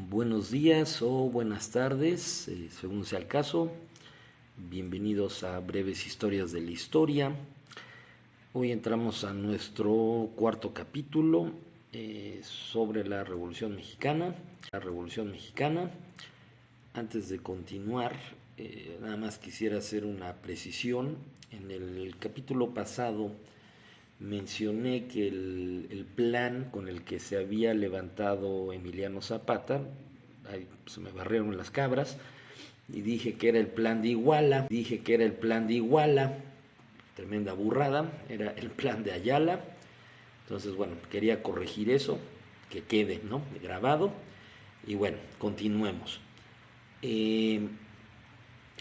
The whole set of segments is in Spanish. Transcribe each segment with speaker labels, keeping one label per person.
Speaker 1: Buenos días o buenas tardes, según sea el caso. Bienvenidos a Breves Historias de la Historia. Hoy entramos a nuestro cuarto capítulo sobre la Revolución Mexicana. Antes de continuar, nada más quisiera hacer una precisión. En el capítulo pasado mencioné que el plan con el que se había levantado Emiliano Zapata, ahí se me barrieron las cabras, y dije que era el plan de Iguala, tremenda burrada, era el plan de Ayala. Entonces, bueno, quería corregir eso, que quede, ¿no?, grabado. Y bueno, continuemos.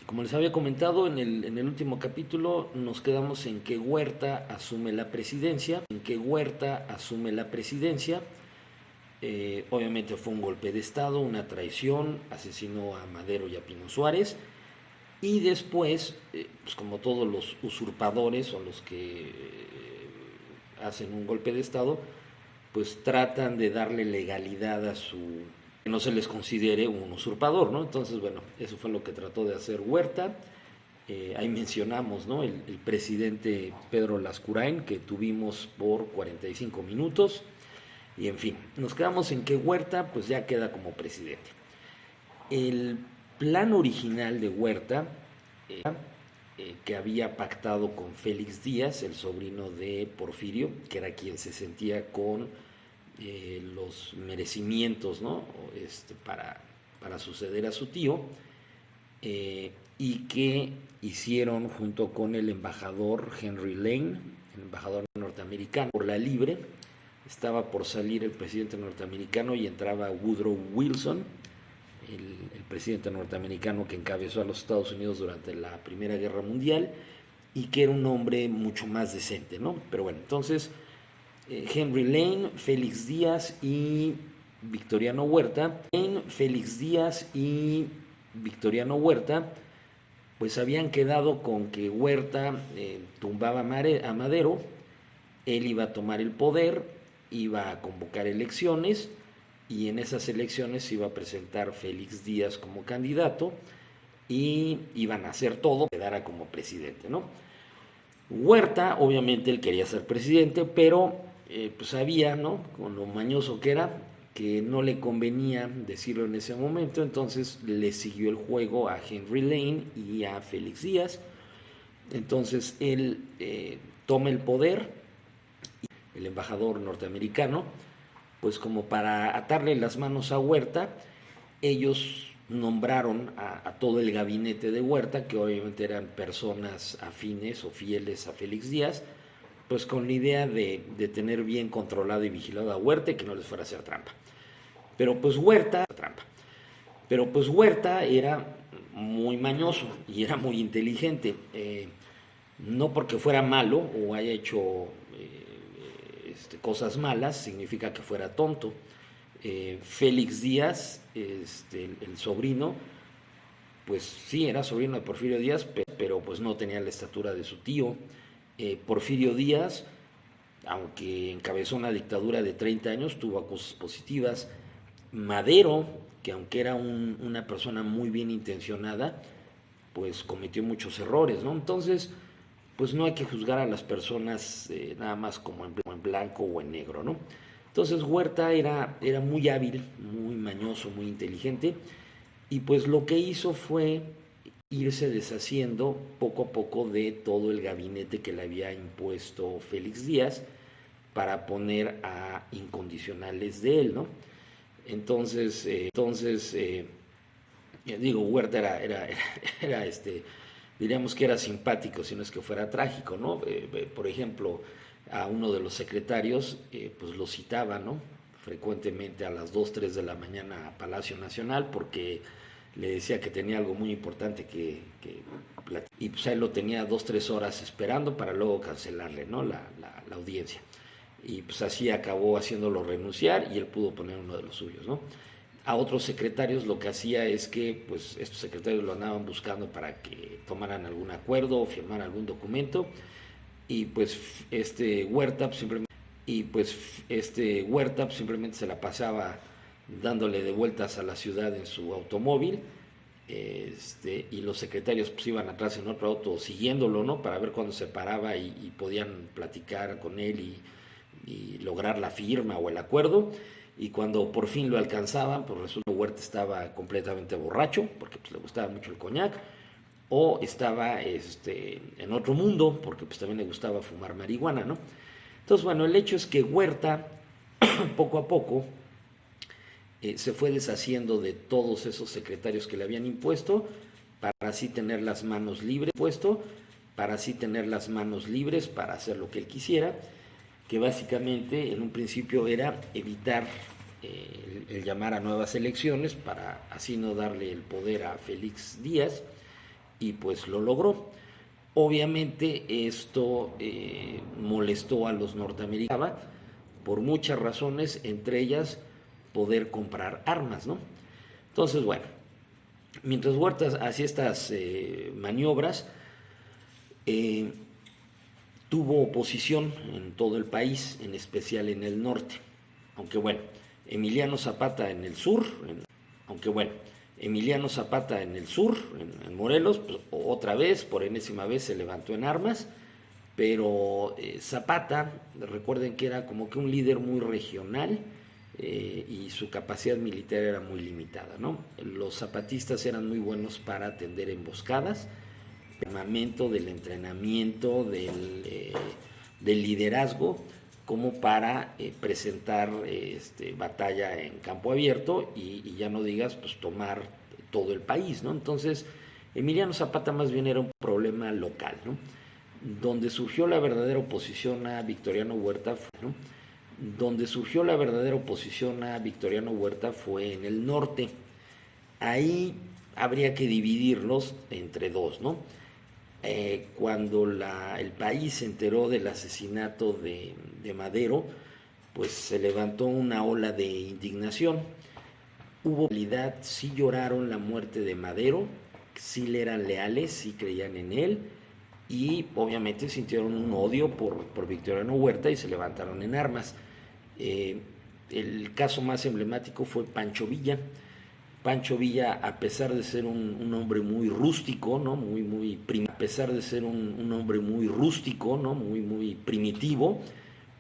Speaker 1: Como les había comentado en el último capítulo, nos quedamos en que Huerta asume la presidencia. Obviamente fue un golpe de estado, una traición, asesinó a Madero y a Pino Suárez. Y después, pues como todos los usurpadores o los que hacen un golpe de estado, pues tratan de darle legalidad a su, que no se les considere un usurpador, ¿no? Entonces, bueno, eso fue lo que trató de hacer Huerta. Ahí mencionamos, ¿no?, el presidente Pedro Lascurain, que tuvimos por 45 minutos. Y en fin, nos quedamos en que Huerta pues ya queda como presidente. El plan original de Huerta, que había pactado con Félix Díaz, el sobrino de Porfirio, que era quien se sentía con los merecimientos, ¿no?, para suceder a su tío, y que hicieron junto con el embajador Henry Lane, el embajador norteamericano, por la libre. Estaba por salir el presidente norteamericano y entraba Woodrow Wilson, el presidente norteamericano que encabezó a los Estados Unidos durante la Primera Guerra Mundial y que era un hombre mucho más decente, ¿no? Pero bueno, entonces Henry Lane, Félix Díaz y Victoriano Huerta, pues habían quedado con que Huerta tumbaba a Madero, él iba a tomar el poder, iba a convocar elecciones y en esas elecciones se iba a presentar Félix Díaz como candidato y iban a hacer todo que quedara como presidente, ¿no? Huerta, obviamente él quería ser presidente, pero pues sabía, ¿no?, con lo mañoso que era, que no le convenía decirlo en ese momento. Entonces le siguió el juego a Henry Lane y a Félix Díaz. Entonces él toma el poder, el embajador norteamericano, pues como para atarle las manos a Huerta, ellos nombraron a todo el gabinete de Huerta, que obviamente eran personas afines o fieles a Félix Díaz, pues con la idea de tener bien controlado y vigilado a Huerta y que no les fuera a hacer trampa. Pero pues Huerta era muy mañoso y era muy inteligente. No porque fuera malo o haya hecho cosas malas significa que fuera tonto. Félix Díaz, el sobrino, pues sí, era sobrino de Porfirio Díaz, pero pues no tenía la estatura de su tío. Porfirio Díaz, aunque encabezó una dictadura de 30 años, tuvo cosas positivas. Madero, que aunque era una persona muy bien intencionada, pues cometió muchos errores, ¿no? Entonces, pues no hay que juzgar a las personas nada más como en blanco o en negro, ¿no? Entonces Huerta era muy hábil, muy mañoso, muy inteligente, y pues lo que hizo fue irse deshaciendo poco a poco de todo el gabinete que le había impuesto Félix Díaz para poner a incondicionales de él, ¿no? Entonces, digo, Huerta era diríamos que era simpático, si no es que fuera trágico, ¿no? Por ejemplo, a uno de los secretarios, pues lo citaba, ¿no?, frecuentemente a las 2, 3 de la mañana a Palacio Nacional porque le decía que tenía algo muy importante y pues él lo tenía 2, 3 horas esperando para luego cancelarle, ¿no?, la audiencia. y pues así acabó haciéndolo renunciar y él pudo poner uno de los suyos, ¿no? A otros secretarios lo que hacía es que pues estos secretarios lo andaban buscando para que tomaran algún acuerdo o firmaran algún documento, y pues Huerta simplemente se la pasaba dándole de vueltas a la ciudad en su automóvil, y los secretarios pues iban atrás en otro auto siguiéndolo, ¿no? Para ver cuándo se paraba y podían platicar con él y lograr la firma o el acuerdo. Y cuando por fin lo alcanzaban, pues resulta que Huerta estaba completamente borracho, porque pues le gustaba mucho el coñac, o estaba en otro mundo, porque pues también le gustaba fumar marihuana, ¿no? Entonces, bueno, el hecho es que Huerta, poco a poco, se fue deshaciendo de todos esos secretarios que le habían impuesto, para así tener las manos libres, para hacer lo que él quisiera, que básicamente en un principio era evitar el llamar a nuevas elecciones para así no darle el poder a Félix Díaz, y pues lo logró. Obviamente esto molestó a los norteamericanos por muchas razones, entre ellas poder comprar armas, ¿no? Entonces, bueno, mientras Huerta hacía estas maniobras, eh, tuvo oposición en todo el país, en especial en el norte. Aunque bueno, Emiliano Zapata en el sur, aunque bueno, Emiliano Zapata en el sur, en Morelos, pues, otra vez, por enésima vez se levantó en armas, pero Zapata, recuerden que era como que un líder muy regional, y su capacidad militar era muy limitada, ¿no? Los zapatistas eran muy buenos para atender emboscadas, armamento, del entrenamiento, del liderazgo, como para presentar batalla en campo abierto y ya no digas pues tomar todo el país, ¿no? Entonces Emiliano Zapata más bien era un problema local, ¿no? Donde surgió la verdadera oposición a Victoriano Huerta fue, ¿no? Donde surgió la verdadera oposición a Victoriano Huerta fue en el norte. Ahí habría que dividirlos entre dos, ¿no? Cuando el país se enteró del asesinato de Madero, pues se levantó una ola de indignación. Hubo realidad, sí lloraron la muerte de Madero, sí le eran leales, sí creían en él, y obviamente sintieron un odio por Victoriano Huerta y se levantaron en armas. Eh, el caso más emblemático fue Pancho Villa. Pancho Villa, a pesar de ser un hombre muy rústico, ¿no? A pesar de ser un hombre muy rústico, ¿no? Muy primitivo,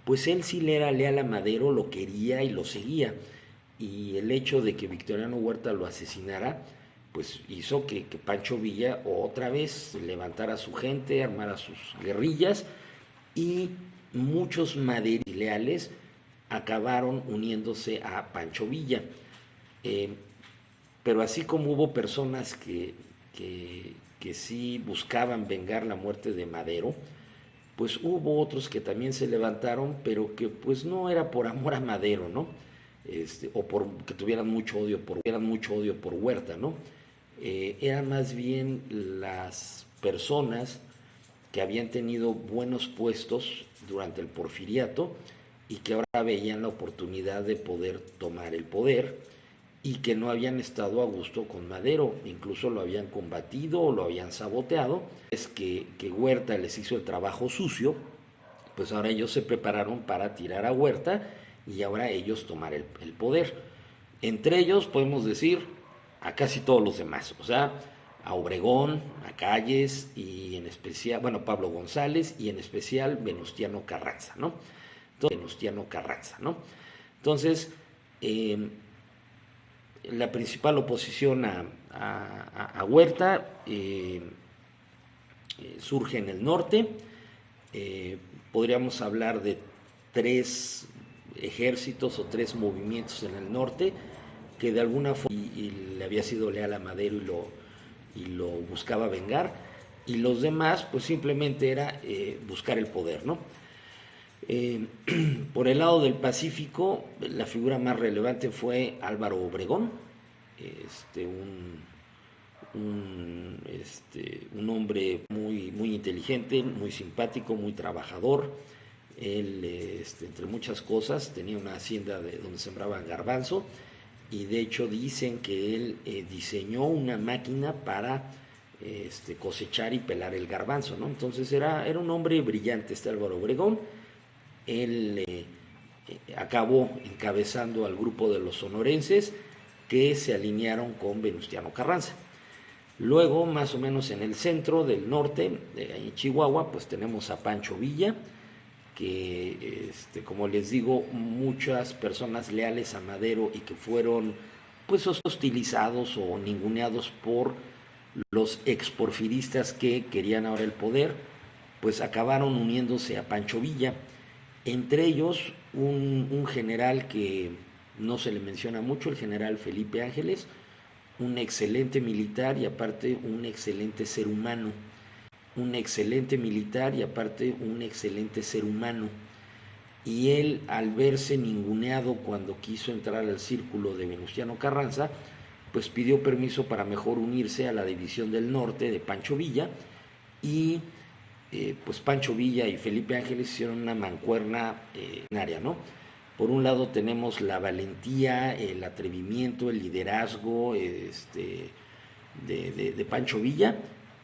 Speaker 1: pues él sí le era leal a Madero, lo quería y lo seguía. Y el hecho de que Victoriano Huerta lo asesinara, pues hizo que Pancho Villa otra vez levantara a su gente, armara sus guerrillas, y muchos maderistas leales acabaron uniéndose a Pancho Villa. Eh, pero así como hubo personas que sí buscaban vengar la muerte de Madero, pues hubo otros que también se levantaron, pero que pues no era por amor a Madero, ¿no? O por que tuvieran mucho odio por Huerta, ¿no? Eran más bien las personas que habían tenido buenos puestos durante el porfiriato y que ahora veían la oportunidad de poder tomar el poder, y que no habían estado a gusto con Madero, incluso lo habían combatido o lo habían saboteado. Es que Huerta les hizo el trabajo sucio, pues ahora ellos se prepararon para tirar a Huerta y ahora ellos tomar el poder. Entre ellos podemos decir a casi todos los demás, o sea, a Obregón, a Calles y en especial, bueno, Pablo González y en especial Venustiano Carranza, ¿no? Entonces, la principal oposición a Huerta surge en el norte. Podríamos hablar de tres ejércitos o tres movimientos en el norte que de alguna forma y le había sido leal a Madero y lo buscaba vengar, y los demás pues simplemente era buscar el poder, ¿no? Por el lado del Pacífico, la figura más relevante fue Álvaro Obregón, un hombre muy inteligente, muy simpático, muy trabajador, Él, entre muchas cosas, tenía una hacienda donde sembraban garbanzo, y de hecho dicen que él diseñó una máquina para cosechar y pelar el garbanzo, ¿no? Entonces era un hombre brillante este Álvaro Obregón. Él acabó encabezando al grupo de los sonorenses que se alinearon con Venustiano Carranza. Luego, más o menos en el centro del norte, en Chihuahua, pues tenemos a Pancho Villa, que, como les digo, muchas personas leales a Madero y que fueron pues hostilizados o ninguneados por los exporfiristas que querían ahora el poder, pues acabaron uniéndose a Pancho Villa. Entre ellos, un general que no se le menciona mucho, el general Felipe Ángeles, un excelente militar y aparte un excelente ser humano. Un excelente militar y aparte un excelente ser humano. Y él, al verse ninguneado cuando quiso entrar al círculo de Venustiano Carranza, pues pidió permiso para mejor unirse a la división del norte de Pancho Villa, y pues Pancho Villa y Felipe Ángeles hicieron una mancuerna ¿no? Por un lado tenemos la valentía, el atrevimiento, el liderazgo de Pancho Villa,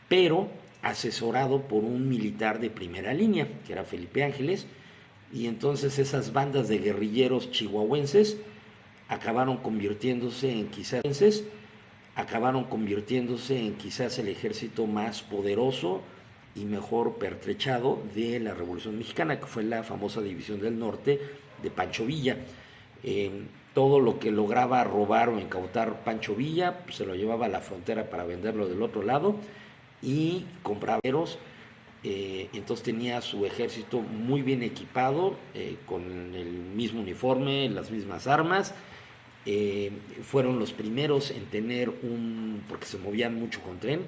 Speaker 1: pero asesorado por un militar de primera línea, que era Felipe Ángeles, y entonces esas bandas de guerrilleros chihuahuenses acabaron convirtiéndose en quizás el ejército más poderoso y mejor pertrechado de la Revolución Mexicana, que fue la famosa División del Norte de Pancho Villa. Todo lo que lograba robar o incautar Pancho Villa, pues se lo llevaba a la frontera para venderlo del otro lado y compraba. Entonces tenía su ejército muy bien equipado, con el mismo uniforme, las mismas armas. Fueron los primeros en tener porque se movían mucho con tren,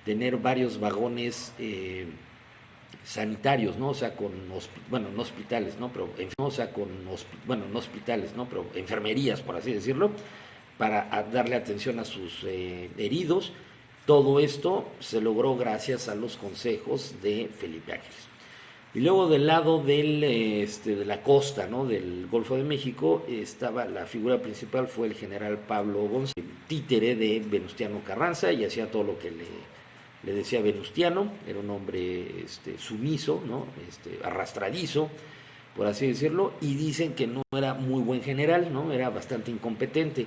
Speaker 1: tener varios vagones sanitarios, ¿no? O sea, no hospitales, ¿no? Pero, no hospitales, ¿no? Pero enfermerías, por así decirlo, para darle atención a sus heridos. Todo esto se logró gracias a los consejos de Felipe Ángeles. Y luego del lado de la costa, ¿no? Del Golfo de México, la figura principal fue el general Pablo González, títere de Venustiano Carranza, y hacía todo lo que le decía Venustiano. Era un hombre sumiso, ¿no? Arrastradizo, por así decirlo, y dicen que no era muy buen general, ¿no? Era bastante incompetente.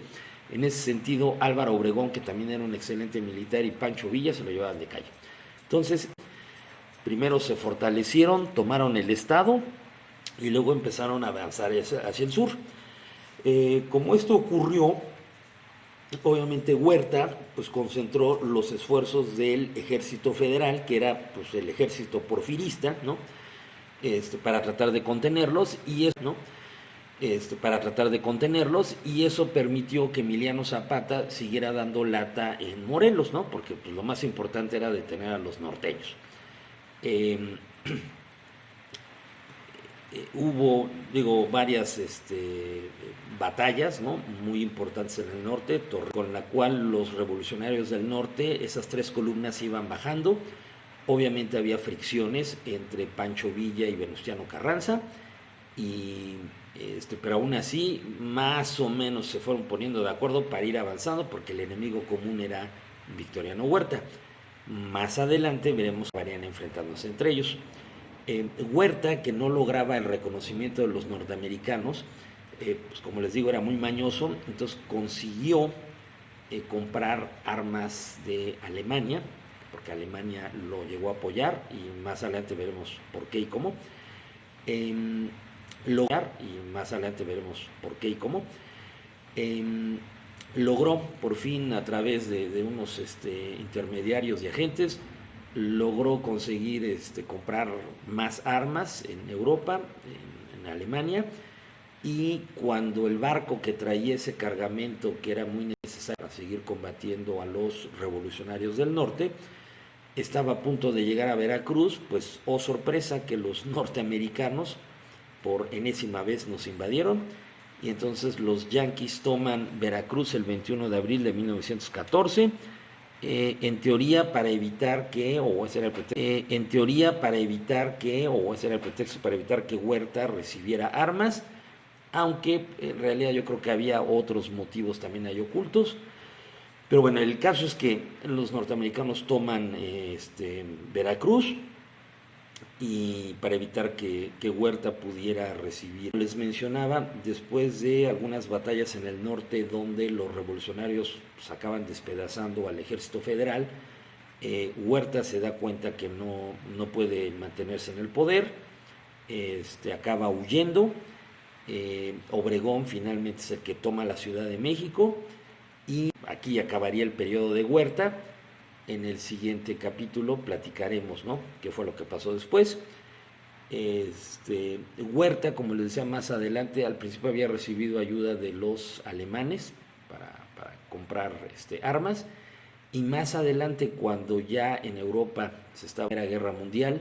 Speaker 1: En ese sentido, Álvaro Obregón, que también era un excelente militar, y Pancho Villa se lo llevaban de calle. Entonces, primero se fortalecieron, tomaron el estado y luego empezaron a avanzar hacia el sur. Como esto ocurrió, obviamente Huerta pues concentró los esfuerzos del ejército federal, que era pues el ejército porfirista, ¿no? Para tratar de contenerlos, y eso, ¿no? Y eso permitió que Emiliano Zapata siguiera dando lata en Morelos, ¿no? Porque pues, lo más importante era detener a los norteños. Hubo, varias batallas, ¿no? Muy importantes en el norte, con la cual los revolucionarios del norte, esas tres columnas iban bajando. Obviamente había fricciones entre Pancho Villa y Venustiano Carranza, pero aún así más o menos se fueron poniendo de acuerdo para ir avanzando, porque el enemigo común era Victoriano Huerta. Más adelante veremos que varían enfrentándose entre ellos. Huerta, que no lograba el reconocimiento de los norteamericanos, pues como les digo, era muy mañoso, entonces consiguió comprar armas de Alemania, porque Alemania lo llegó a apoyar, y más adelante veremos por qué y cómo. Logró por fin, a través de unos intermediarios y agentes, logró conseguir comprar más armas en Europa, en Alemania, y cuando el barco que traía ese cargamento, que era muy necesario para seguir combatiendo a los revolucionarios del norte, estaba a punto de llegar a Veracruz, pues oh sorpresa, que los norteamericanos por enésima vez nos invadieron, y entonces los yanquis toman Veracruz el 21 de abril de 1914, en teoría para evitar que, o ese era el pretexto, en teoría para evitar que, o ese era el pretexto para evitar que Huerta recibiera armas, aunque en realidad yo creo que había otros motivos también ahí ocultos. Pero bueno, el caso es que los norteamericanos toman Veracruz, y para evitar que Huerta pudiera recibir. Les mencionaba, después de algunas batallas en el norte donde los revolucionarios acaban despedazando al ejército federal, Huerta se da cuenta que no puede mantenerse en el poder, acaba huyendo. Obregón finalmente es el que toma la Ciudad de México, y aquí acabaría el periodo de Huerta. En el siguiente capítulo platicaremos, ¿no?, qué fue lo que pasó después. Huerta, como les decía más adelante, al principio había recibido ayuda de los alemanes para comprar armas, y más adelante, cuando ya en Europa se estaba en la Guerra Mundial,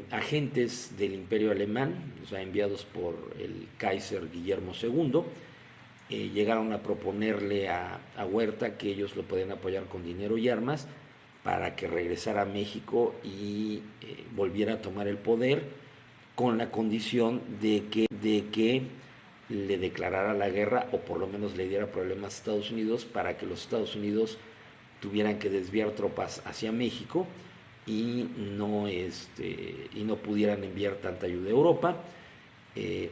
Speaker 1: agentes del Imperio Alemán, o sea, enviados por el Kaiser Guillermo II, llegaron a proponerle a Huerta que ellos lo podían apoyar con dinero y armas para que regresara a México y volviera a tomar el poder, con la condición de que le declarara la guerra, o por lo menos le diera problemas a Estados Unidos, para que los Estados Unidos tuvieran que desviar tropas hacia México y no pudieran enviar tanta ayuda a Europa.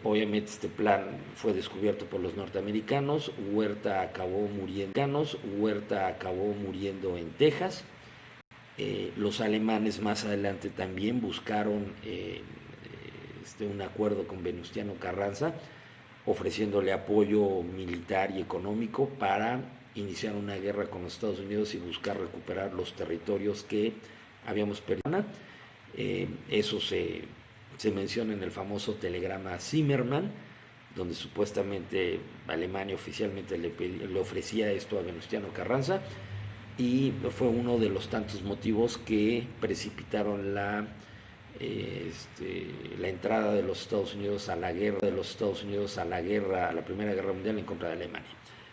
Speaker 1: Obviamente este plan fue descubierto por los norteamericanos. Huerta acabó muriendo en Texas. Los alemanes más adelante también buscaron un acuerdo con Venustiano Carranza, ofreciéndole apoyo militar y económico para iniciar una guerra con los Estados Unidos y buscar recuperar los territorios que habíamos perdido. Eso se menciona en el famoso telegrama Zimmermann, donde supuestamente Alemania oficialmente le ofrecía esto a Venustiano Carranza, y fue uno de los tantos motivos que precipitaron la entrada de los Estados Unidos a la Primera Guerra Mundial en contra de Alemania.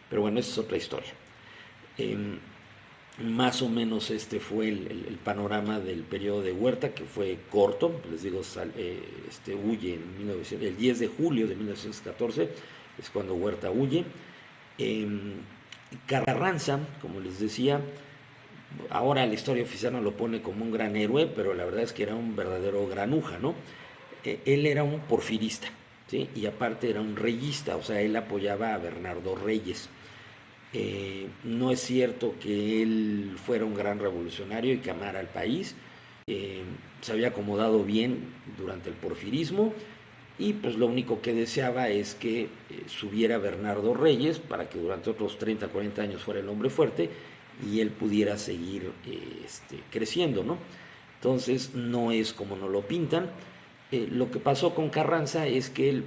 Speaker 1: Pero bueno, esa es otra historia. Más o menos este fue el panorama del periodo de Huerta, que fue corto. Les digo, huye el 10 de julio de 1914, es cuando Huerta huye. Carranza, como les decía, ahora la historia oficial no lo pone como un gran héroe, pero la verdad es que era un verdadero granuja, ¿no? Él era un porfirista, ¿sí? Y aparte era un reyista, o sea, él apoyaba a Bernardo Reyes. No es cierto que él fuera un gran revolucionario y que amara al país. Se había acomodado bien durante el porfirismo, y pues lo único que deseaba es que subiera Bernardo Reyes para que durante otros 30, 40 años fuera el hombre fuerte y él pudiera seguir creciendo, ¿no? Entonces no es como nos lo pintan. Lo que pasó con Carranza es que él,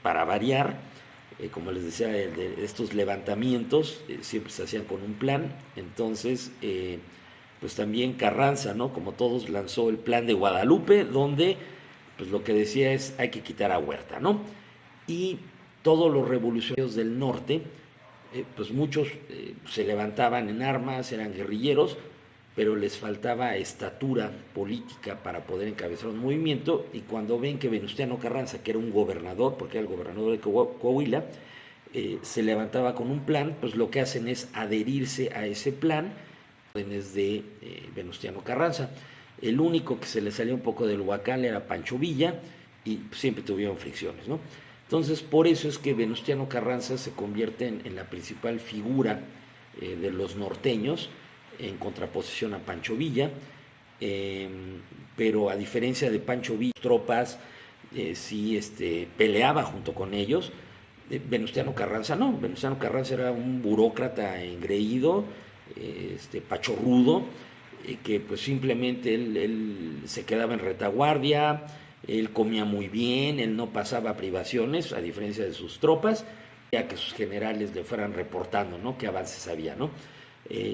Speaker 1: para variar, como les decía, de estos levantamientos siempre se hacían con un plan. Entonces pues también Carranza, ¿no?, como todos, lanzó el plan de Guadalupe, donde pues lo que decía es: hay que quitar a Huerta, ¿no? Y todos los revolucionarios del norte, pues muchos se levantaban en armas, eran guerrilleros, pero les faltaba estatura política para poder encabezar un movimiento, y cuando ven que Venustiano Carranza, que era un gobernador, porque era el gobernador de Coahuila, se levantaba con un plan, pues lo que hacen es adherirse a ese plan, de Venustiano Carranza. El único que se le salía un poco del huacal era Pancho Villa, y siempre tuvieron fricciones, ¿no? Entonces, por eso es que Venustiano Carranza se convierte en la principal figura de los norteños, en contraposición a Pancho Villa. Pero a diferencia de Pancho Villa, tropas sí peleaba junto con ellos. Venustiano Carranza no. Venustiano Carranza era un burócrata engreído, pachorrudo, que pues simplemente él se quedaba en retaguardia. Él comía muy bien, él no pasaba privaciones, a diferencia de sus tropas, ya que sus generales le fueran reportando, ¿no?, qué avances había, ¿no?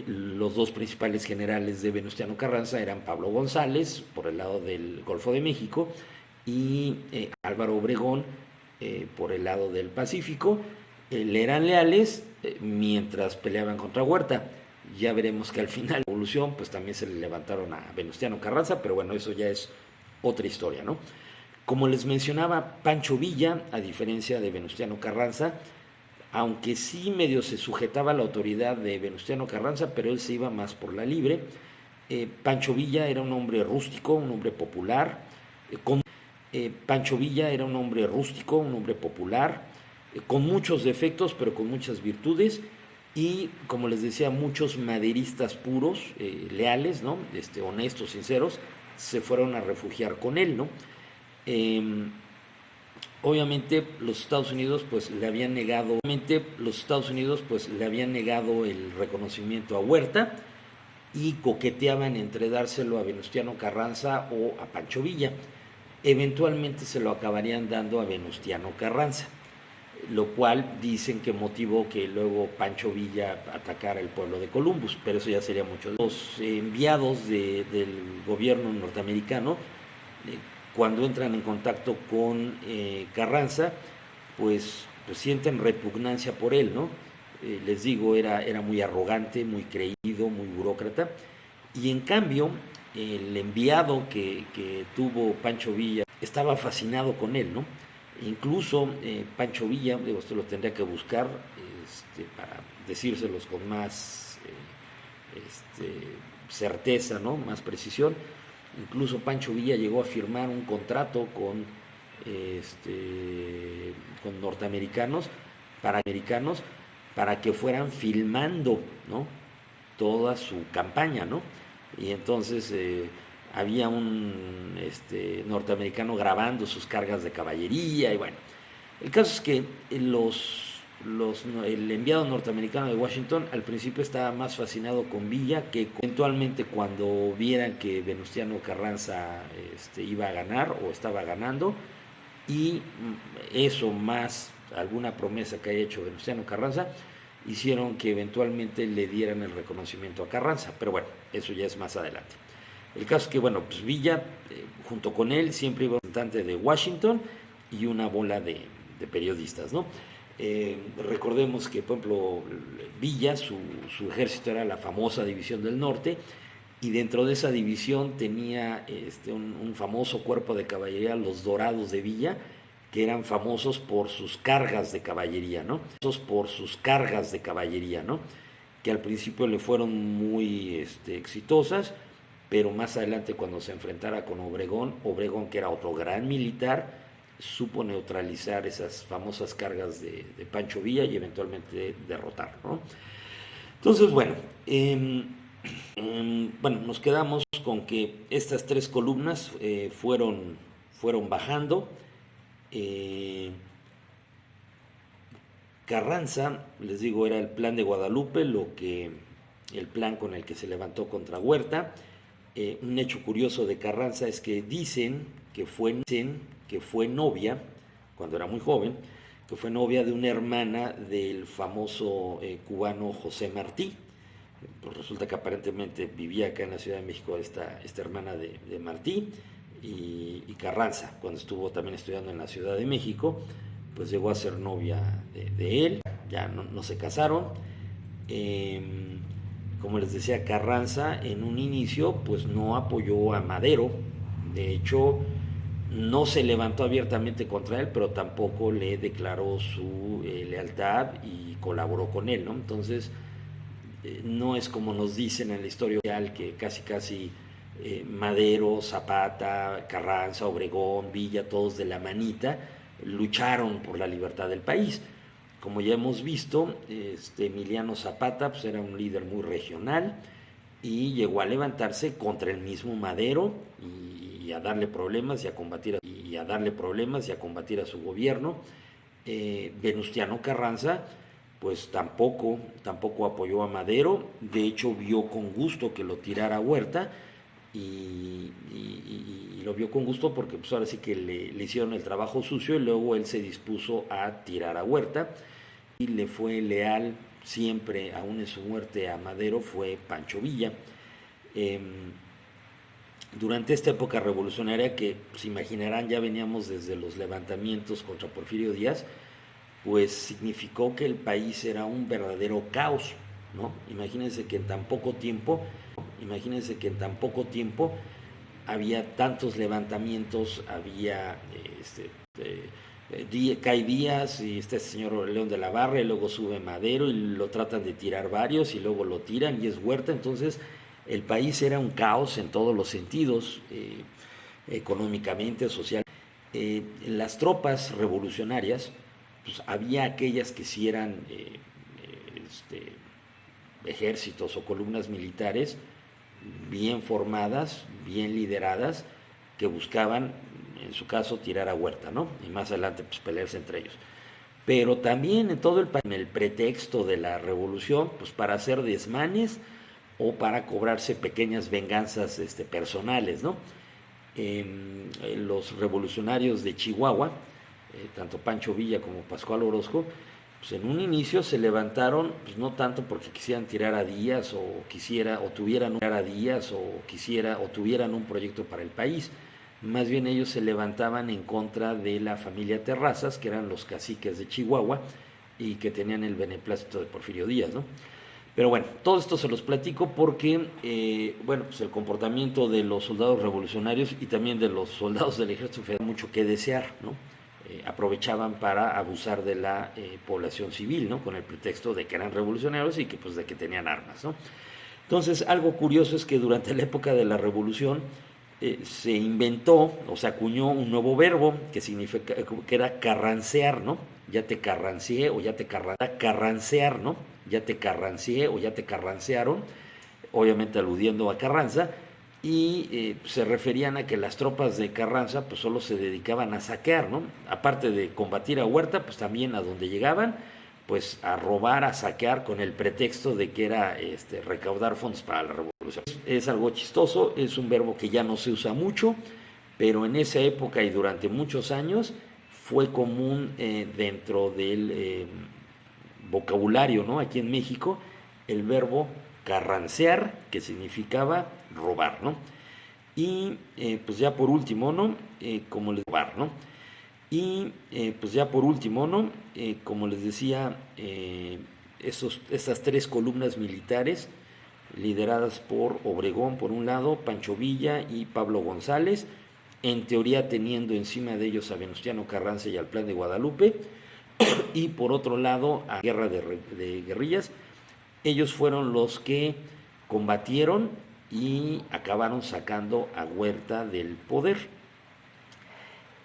Speaker 1: Los dos principales generales de Venustiano Carranza eran Pablo González, por el lado del Golfo de México, y Álvaro Obregón, por el lado del Pacífico. le eran leales mientras peleaban contra Huerta. Ya veremos que al final de la revolución pues también se le levantaron a Venustiano Carranza, pero bueno, eso ya es otra historia, ¿no? Como les mencionaba, Pancho Villa, a diferencia de Venustiano Carranza, aunque sí medio se sujetaba a la autoridad de Venustiano Carranza, pero él se iba más por la libre. Pancho Villa era un hombre rústico, un hombre popular. Pancho Villa era un hombre rústico, un hombre popular, con muchos defectos, pero con muchas virtudes. Y, como les decía, muchos maderistas puros, leales, ¿no? Honestos, sinceros, se fueron a refugiar con él, ¿no? Eh, Obviamente los Estados Unidos pues le habían negado el reconocimiento a Huerta y coqueteaban entre dárselo a Venustiano Carranza o a Pancho Villa. Eventualmente se lo acabarían dando a Venustiano Carranza, lo cual dicen que motivó que luego Pancho Villa atacara el pueblo de Columbus, pero eso ya sería mucho. Los enviados del gobierno norteamericano, cuando entran en contacto con Carranza, pues sienten repugnancia por él, ¿no? Les digo, era muy arrogante, muy creído, muy burócrata, y en cambio el enviado que tuvo Pancho Villa estaba fascinado con él, ¿no? Incluso Pancho Villa, digo, esto lo tendría que buscar para decírselos con más certeza, ¿no? Más precisión. Incluso Pancho Villa llegó a firmar un contrato con norteamericanos para que fueran filmando, ¿no? Toda su campaña, ¿no? Y entonces había un norteamericano grabando sus cargas de caballería y bueno. El caso es que el enviado norteamericano de Washington al principio estaba más fascinado con Villa, que eventualmente cuando vieran que Venustiano Carranza iba a ganar o estaba ganando, y eso más alguna promesa que haya hecho Venustiano Carranza, hicieron que eventualmente le dieran el reconocimiento a Carranza, pero bueno, eso ya es más adelante. El caso es que, bueno, pues Villa, junto con él, siempre iba representante de Washington y una bola de periodistas, ¿no? Recordemos que, por ejemplo, Villa, su ejército era la famosa División del Norte, y dentro de esa división tenía un famoso cuerpo de caballería, los Dorados de Villa, que eran famosos por sus cargas de caballería, ¿no? Que al principio le fueron muy exitosas, pero más adelante cuando se enfrentara con Obregón, que era otro gran militar, supo neutralizar esas famosas cargas de Pancho Villa y eventualmente derrotarlo, ¿no? Entonces, bueno, bueno, nos quedamos con que estas tres columnas fueron bajando. Eh, Carranza, les digo, era el plan de Guadalupe, el plan con el que se levantó contra Huerta. Un hecho curioso de Carranza es que dicen que fue novia, cuando era muy joven, que fue novia de una hermana del famoso cubano José Martí. Pues resulta que aparentemente vivía acá en la Ciudad de México esta hermana de Martí y Carranza, cuando estuvo también estudiando en la Ciudad de México, pues llegó a ser novia de él, ya no se casaron. Como les decía, Carranza en un inicio pues no apoyó a Madero, de hecho no se levantó abiertamente contra él, pero tampoco le declaró su lealtad y colaboró con él, ¿no? Entonces no es como nos dicen en la historia real que casi Madero, Zapata, Carranza, Obregón, Villa, todos de la manita lucharon por la libertad del país. Como ya hemos visto, Emiliano Zapata pues era un líder muy regional y llegó a levantarse contra el mismo Madero y a darle problemas y a combatir a su gobierno. Venustiano Carranza pues tampoco apoyó a Madero, de hecho vio con gusto que lo tirara Huerta y lo vio con gusto porque pues ahora sí que le hicieron el trabajo sucio y luego él se dispuso a tirar a Huerta y le fue leal siempre, aún en su muerte, a Madero, fue Pancho Villa. Durante esta época revolucionaria que se imaginarán ya veníamos desde los levantamientos contra Porfirio Díaz, pues significó que el país era un verdadero caos, ¿no? Imagínense que en tan poco tiempo había tantos levantamientos, había cae Díaz y este señor León de la Barra y luego sube Madero y lo tratan de tirar varios y luego lo tiran y es Huerta. Entonces el país era un caos en todos los sentidos, económicamente, social. Las tropas revolucionarias, pues había aquellas que sí eran ejércitos o columnas militares bien formadas, bien lideradas, que buscaban, en su caso, tirar a Huerta, ¿no? Y más adelante, pues pelearse entre ellos. Pero también en todo el país, en el pretexto de la revolución, pues para hacer desmanes o para cobrarse pequeñas venganzas personales, ¿no? Los revolucionarios de Chihuahua, tanto Pancho Villa como Pascual Orozco, pues en un inicio se levantaron, pues no tanto porque quisieran tirar a Díaz o tuvieran un proyecto para el país, más bien ellos se levantaban en contra de la familia Terrazas, que eran los caciques de Chihuahua y que tenían el beneplácito de Porfirio Díaz, ¿no? Pero bueno, todo esto se los platico porque, bueno, pues el comportamiento de los soldados revolucionarios y también de los soldados del ejército federal mucho que desear, ¿no? Aprovechaban para abusar de la población civil, ¿no? Con el pretexto de que eran revolucionarios y que pues de que tenían armas, ¿no? Entonces, algo curioso es que durante la época de la revolución se inventó o se acuñó un nuevo verbo que significa que era carrancear, ¿no? Ya te carrancié o ya te carrancear, ¿no? Ya te carrancié o ya te carrancearon, obviamente aludiendo a Carranza, y se referían a que las tropas de Carranza pues solo se dedicaban a saquear, ¿no? Aparte de combatir a Huerta, pues también a donde llegaban, pues a robar, a saquear con el pretexto de que era recaudar fondos para la revolución. Es algo chistoso, es un verbo que ya no se usa mucho, pero en esa época y durante muchos años fue común dentro del vocabulario, ¿no? Aquí en México, el verbo carrancear, que significaba robar, ¿no? Y pues ya por último, ¿no? Como les robar, ¿no? Y pues ya por último, ¿no? Como les decía, estas tres columnas militares lideradas por Obregón por un lado, Pancho Villa y Pablo González, en teoría teniendo encima de ellos a Venustiano Carranza y al Plan de Guadalupe, y por otro lado a Guerra de Guerrillas. Ellos fueron los que combatieron y acabaron sacando a Huerta del poder.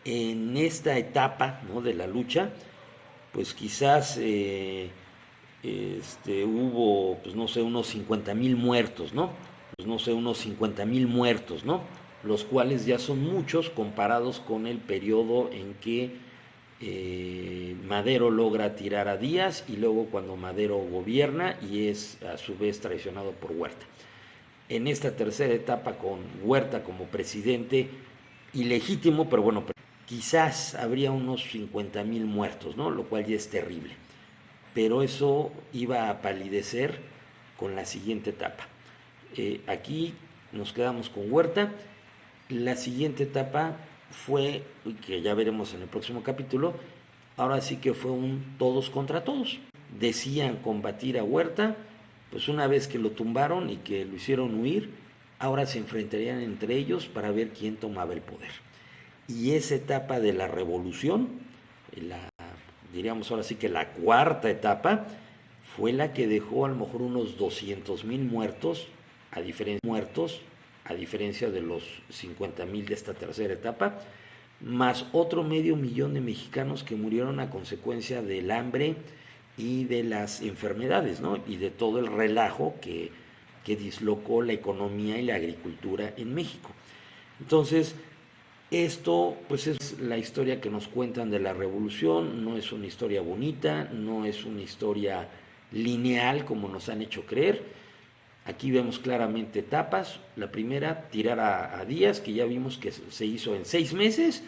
Speaker 1: En esta etapa, ¿no?, de la lucha, pues quizás hubo, pues no sé, unos 50,000 muertos, ¿no? Los cuales ya son muchos comparados con el periodo en que Madero logra tirar a Díaz y luego cuando Madero gobierna y es a su vez traicionado por Huerta. En esta tercera etapa con Huerta como presidente ilegítimo, pero bueno, quizás habría unos 50,000 muertos, ¿no? Lo cual ya es terrible. Pero eso iba a palidecer con la siguiente etapa. Aquí nos quedamos con Huerta. La siguiente etapa fue, que ya veremos en el próximo capítulo, ahora sí que fue un todos contra todos. Decían combatir a Huerta, pues una vez que lo tumbaron y que lo hicieron huir, ahora se enfrentarían entre ellos para ver quién tomaba el poder. Y esa etapa de la revolución, diríamos ahora sí que la cuarta etapa, fue la que dejó a lo mejor unos 200,000 muertos, a diferencia de los 50,000 de esta tercera etapa, más otro 500,000 de mexicanos que murieron a consecuencia del hambre y de las enfermedades, ¿no? Y de todo el relajo que dislocó la economía y la agricultura en México. Entonces, esto pues es la historia que nos cuentan de la revolución. No es una historia bonita, no es una historia lineal como nos han hecho creer. Aquí vemos claramente etapas. La primera, tirar a Díaz, que ya vimos que se hizo en 6 meses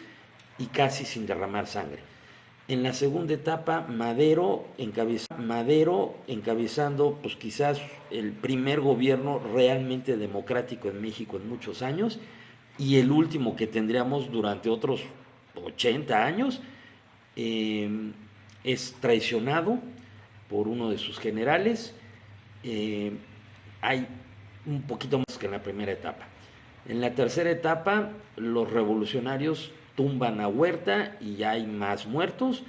Speaker 1: y casi sin derramar sangre. En la segunda etapa, Madero encabezando pues quizás el primer gobierno realmente democrático en México en muchos años, y el último que tendríamos durante otros 80 años, es traicionado por uno de sus generales. Hay un poquito más que en la primera etapa. En la tercera etapa, los revolucionarios tumban a Huerta y ya hay más muertos.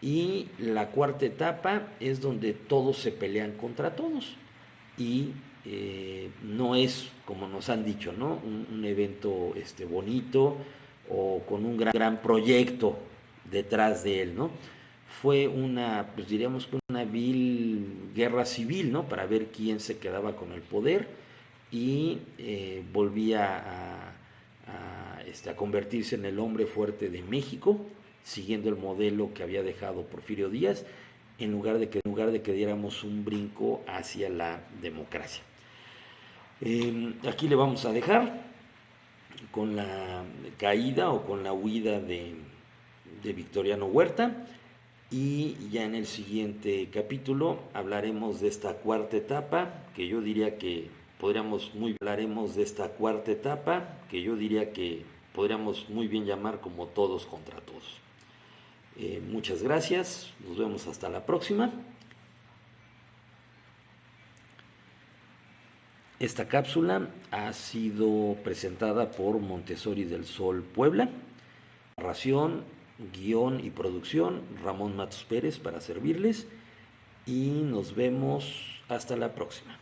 Speaker 1: Y la cuarta etapa es donde todos se pelean contra todos. Y no es, como nos han dicho, ¿no? Un evento bonito o con un gran proyecto detrás de él, ¿no? Fue una, pues diríamos que una vil guerra civil, ¿no? Para ver quién se quedaba con el poder y volvía a convertirse en el hombre fuerte de México, siguiendo el modelo que había dejado Porfirio Díaz, en lugar de que diéramos un brinco hacia la democracia. Aquí le vamos a dejar con la caída o con la huida de Victoriano Huerta, y ya en el siguiente capítulo hablaremos de esta cuarta etapa que yo diría que podríamos muy bien llamar como todos contra todos. Muchas gracias, nos vemos hasta la próxima. Esta cápsula ha sido presentada por Montessori del Sol Puebla. Narración, guión y producción, Ramón Matos Pérez para servirles, y nos vemos hasta la próxima.